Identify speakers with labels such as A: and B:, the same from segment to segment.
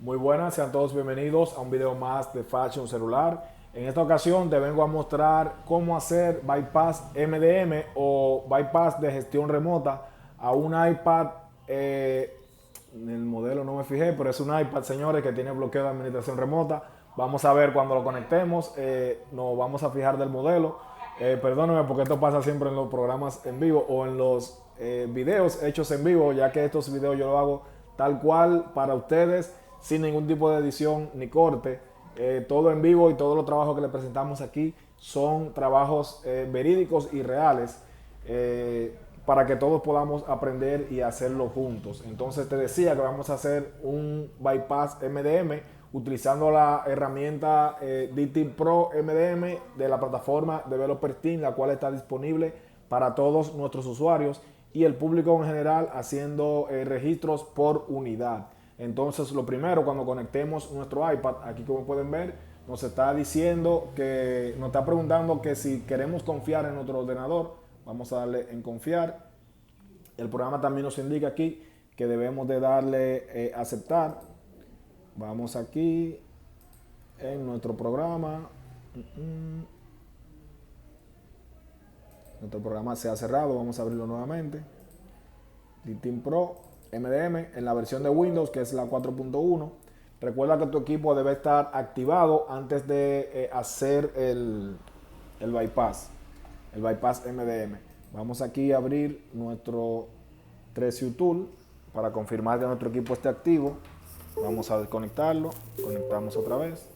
A: Muy buenas, sean todos bienvenidos a un video más de Fashion Celular. En esta ocasión te vengo a mostrar cómo hacer bypass MDM o bypass de gestión remota a un iPad. En el modelo no me fijé, pero es un iPad, señores, que tiene bloqueo de administración remota. Vamos a ver cuando lo conectemos, nos vamos a fijar del modelo. Perdónenme porque esto pasa siempre en los programas en vivo o en los videos hechos en vivo, ya que estos videos yo lo hago tal cual para ustedes, sin ningún tipo de edición ni corte. Todo en vivo y todos los trabajos que les presentamos aquí son trabajos verídicos y reales, para que todos podamos aprender y hacerlo juntos. Entonces te decía que vamos a hacer un bypass MDM utilizando la herramienta DT Pro MDM de la plataforma Developer Team, la cual está disponible para todos nuestros usuarios y el público en general, haciendo registros por unidad. Entonces, lo primero, cuando conectemos nuestro iPad, aquí como pueden ver, nos está diciendo que, nos está preguntando que si queremos confiar en nuestro ordenador. Vamos a darle en confiar. El programa también nos indica aquí que debemos de darle aceptar. Vamos aquí en nuestro programa. Nuestro programa se ha cerrado, vamos a abrirlo nuevamente. DTeam Pro MDM en la versión de Windows, que es la 4.1. Recuerda que tu equipo debe estar activado antes de hacer el bypass, el bypass MDM. Vamos aquí a abrir nuestro 3U Tool para confirmar que nuestro equipo esté activo. Vamos a desconectarlo, conectamos otra vez.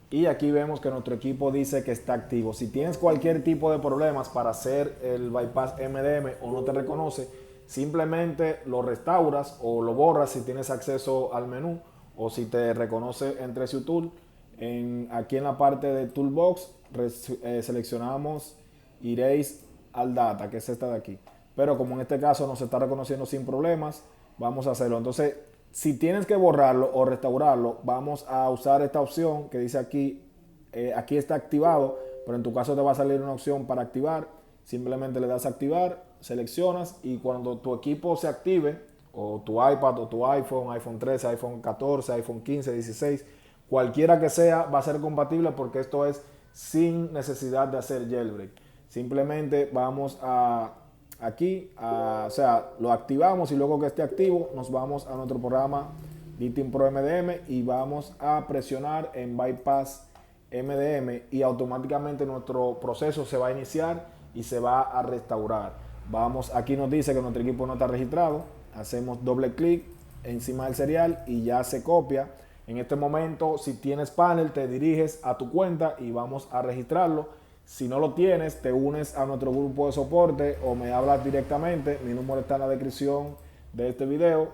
A: Y aquí vemos que nuestro equipo dice que está activo. Si tienes cualquier tipo de problemas para hacer el bypass MDM o no te reconoce, simplemente lo restauras o lo borras si tienes acceso al menú, o si te reconoce en 3U Tool. Aquí en la parte de Toolbox seleccionamos Erase All Data, que es esta de aquí. Pero como en este caso nos está reconociendo sin problemas, vamos a hacerlo. Entonces, si tienes que borrarlo o restaurarlo, vamos a usar esta opción que dice aquí, aquí está activado, pero en tu caso te va a salir una opción para activar. Simplemente le das a activar, seleccionas, y cuando tu equipo se active, o tu iPad o tu iPhone, iPhone 13, iPhone 14, iPhone 15, 16, cualquiera que sea, va a ser compatible, porque esto es sin necesidad de hacer jailbreak. Simplemente vamos a aquí, o sea, lo activamos, y luego que esté activo nos vamos a nuestro programa DTeam Pro MDM y vamos a presionar en Bypass MDM, y automáticamente nuestro proceso se va a iniciar y se va a restaurar. Vamos, aquí nos dice que nuestro equipo no está registrado, hacemos doble clic encima del serial y ya se copia. En este momento, si tienes panel, te diriges a tu cuenta y vamos a registrarlo. Si no lo tienes, te unes a nuestro grupo de soporte o me hablas directamente. Mi número está en la descripción de este video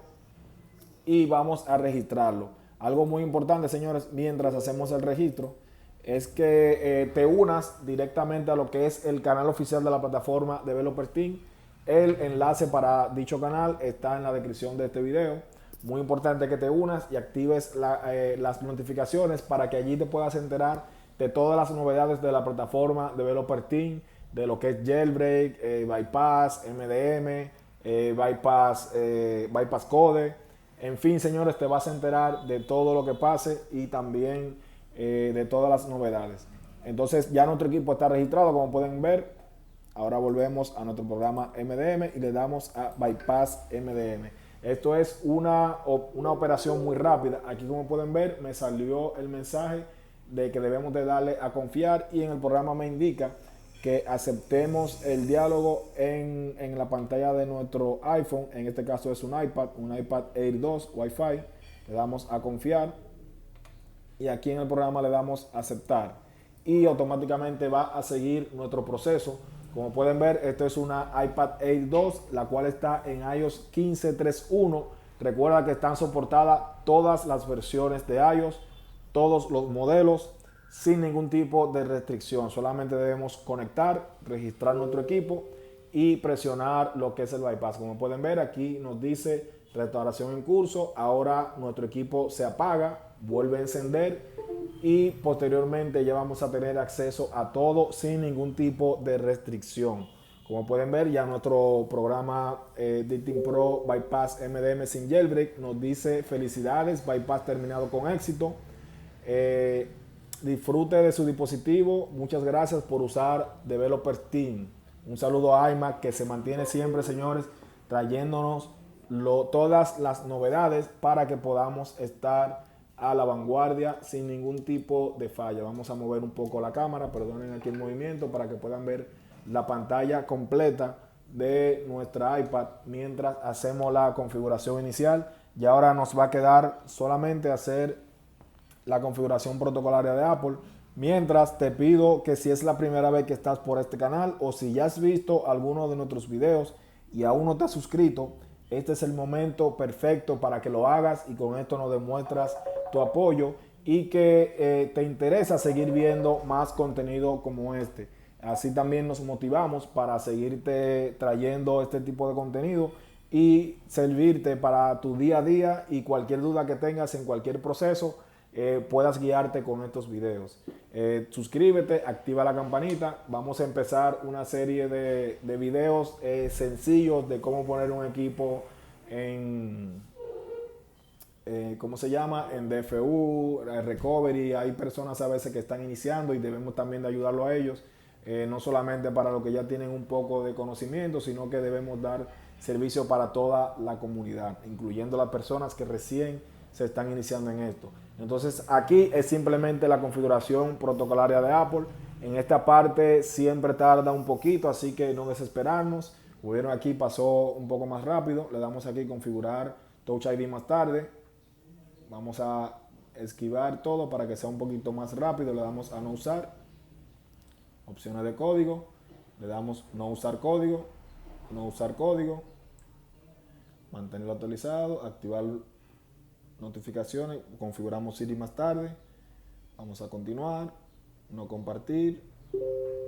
A: y vamos a registrarlo. Algo muy importante, señores, mientras hacemos el registro, es que te unas directamente a lo que es el canal oficial de la plataforma Developer Team. El enlace para dicho canal está en la descripción de este video. Muy importante que te unas y actives las notificaciones para que allí te puedas enterar de todas las novedades de la plataforma Developer Team, de lo que es jailbreak, bypass, MDM, bypass code. En fin, señores, te vas a enterar de todo lo que pase y también de todas las novedades. Entonces ya nuestro equipo está registrado, como pueden ver. Ahora volvemos a nuestro programa MDM y le damos a Bypass MDM. Esto es una operación muy rápida. Aquí, como pueden ver, me salió el mensaje de que debemos de darle a confiar, y en el programa me indica que aceptemos el diálogo en la pantalla de nuestro iPhone. En este caso es un iPad Air 2 Wi-Fi. Le damos a confiar y aquí en el programa le damos a aceptar, y automáticamente va a seguir nuestro proceso. Como pueden ver, esto es una iPad Air 2, la cual está en iOS 15.3.1. Recuerda que están soportadas todas las versiones de iOS, todos los modelos, sin ningún tipo de restricción. Solamente debemos conectar, registrar nuestro equipo y presionar lo que es el bypass. Como pueden ver, aquí nos dice restauración en curso. Ahora nuestro equipo se apaga, vuelve a encender, y posteriormente ya vamos a tener acceso a todo sin ningún tipo de restricción. Como pueden ver, ya nuestro programa Dicting Pro Bypass MDM sin jailbreak nos dice felicidades, bypass terminado con éxito. Disfrute de su dispositivo. Muchas gracias por usar Developer Team. Un saludo a iMac, que se mantiene siempre, señores, trayéndonos todas las novedades para que podamos estar a la vanguardia sin ningún tipo de falla. Vamos a mover un poco la cámara, perdonen aquí el movimiento, para que puedan ver la pantalla completa de nuestra iPad mientras hacemos la configuración inicial. Y ahora nos va a quedar solamente hacer la configuración protocolaria de Apple. Mientras, te pido que si es la primera vez que estás por este canal, o si ya has visto alguno de nuestros videos y aún no te has suscrito, este es el momento perfecto para que lo hagas, y con esto nos demuestras tu apoyo y que te interesa seguir viendo más contenido como este. Así también nos motivamos para seguirte trayendo este tipo de contenido y servirte para tu día a día, y cualquier duda que tengas en cualquier proceso, puedas guiarte con estos videos. Suscríbete, activa la campanita. Vamos a empezar una serie de videos sencillos de cómo poner un equipo en, ¿cómo se llama? En DFU, Recovery. Hay personas a veces que están iniciando y debemos también de ayudarlo a ellos. No solamente para los que ya tienen un poco de conocimiento, sino que debemos dar servicio para toda la comunidad, incluyendo las personas que recién se están iniciando en esto. Entonces, aquí es simplemente la configuración protocolaria de Apple. En esta parte siempre tarda un poquito, así que no desesperarnos. Vieron, aquí pasó un poco más rápido. Le damos aquí configurar Touch ID más tarde. Vamos a esquivar todo para que sea un poquito más rápido. Le damos a no usar. Opciones de código, le damos no usar código, no usar código, mantenerlo actualizado, activar notificaciones, configuramos Siri más tarde, vamos a continuar, no compartir.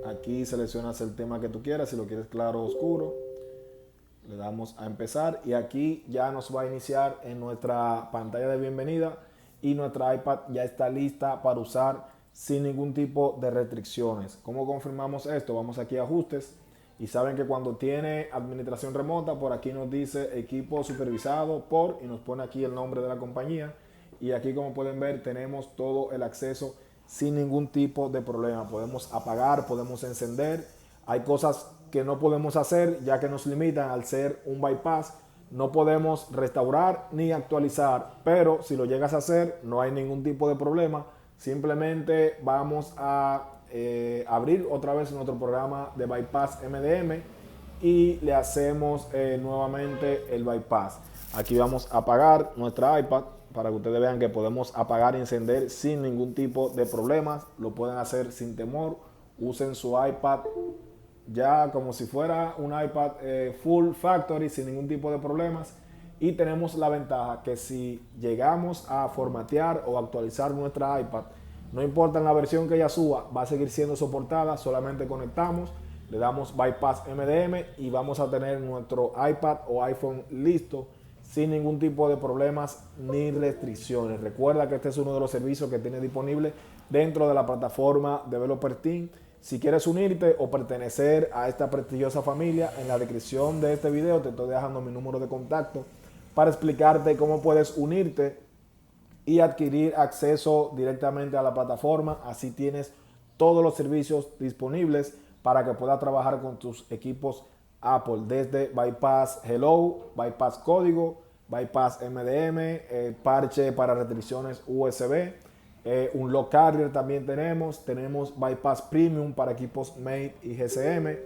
A: Aquí seleccionas el tema que tú quieras, si lo quieres claro o oscuro, le damos a empezar, y aquí ya nos va a iniciar en nuestra pantalla de bienvenida, y nuestra iPad ya está lista para usar sin ningún tipo de restricciones. ¿Cómo confirmamos esto? Vamos aquí a ajustes, y saben que cuando tiene administración remota, por aquí nos dice equipo supervisado por, y nos pone aquí el nombre de la compañía, y aquí, como pueden ver, tenemos todo el acceso sin ningún tipo de problema. Podemos apagar, podemos encender. Hay cosas que no podemos hacer ya que nos limitan al ser un bypass. No podemos restaurar ni actualizar, pero si lo llegas a hacer no hay ningún tipo de problema. Simplemente vamos a abrir otra vez nuestro programa de Bypass MDM y le hacemos nuevamente el bypass. Aquí vamos a apagar nuestra iPad para que ustedes vean que podemos apagar y encender sin ningún tipo de problemas. Lo pueden hacer sin temor. Usen su iPad ya como si fuera un iPad full factory sin ningún tipo de problemas. Y tenemos la ventaja que si llegamos a formatear o actualizar nuestra iPad, no importa en la versión que ella suba, va a seguir siendo soportada. Solamente conectamos, le damos Bypass MDM y vamos a tener nuestro iPad o iPhone listo sin ningún tipo de problemas ni restricciones. Recuerda que este es uno de los servicios que tiene disponible dentro de la plataforma Developer Team. Si quieres unirte o pertenecer a esta prestigiosa familia, en la descripción de este video te estoy dejando mi número de contacto para explicarte cómo puedes unirte y adquirir acceso directamente a la plataforma. Así tienes todos los servicios disponibles para que puedas trabajar con tus equipos Apple, desde Bypass Hello, Bypass Código, Bypass MDM, parche para restricciones USB, un lock carrier también tenemos Bypass Premium para equipos Mate y GSM,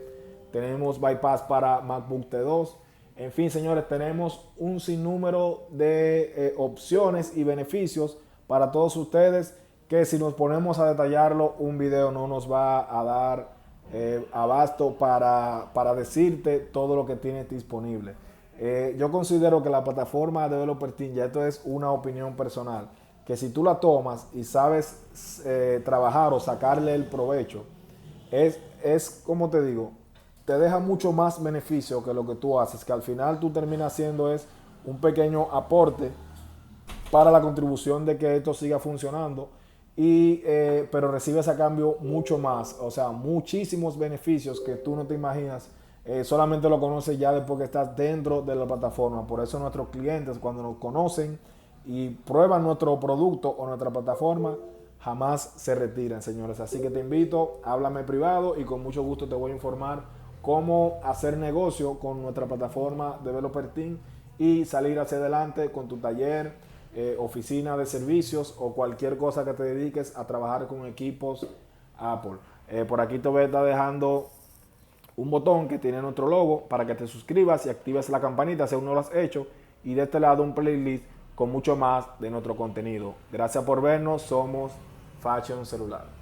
A: tenemos Bypass para MacBook T2. En fin, señores, tenemos un sinnúmero de opciones y beneficios para todos ustedes que, si nos ponemos a detallarlo, un video no nos va a dar abasto para decirte todo lo que tienes disponible. Yo considero que la plataforma de Developer Team, ya esto es una opinión personal, que si tú la tomas y sabes trabajar o sacarle el provecho, es como te digo, te deja mucho más beneficio que lo que tú haces, que al final tú terminas haciendo es un pequeño aporte para la contribución de que esto siga funcionando, pero recibes a cambio mucho más, o sea, muchísimos beneficios que tú no te imaginas solamente lo conoces ya después que estás dentro de la plataforma. Por eso nuestros clientes, cuando nos conocen y prueban nuestro producto o nuestra plataforma, jamás se retiran, señores. Así que te invito, háblame privado y con mucho gusto te voy a informar cómo hacer negocio con nuestra plataforma Developer Team y salir hacia adelante con tu taller, oficina de servicios o cualquier cosa que te dediques a trabajar con equipos Apple. Por aquí te voy a estar dejando un botón que tiene nuestro logo para que te suscribas y actives la campanita si aún no lo has hecho. Y de este lado un playlist con mucho más de nuestro contenido. Gracias por vernos, somos Fashion Celular.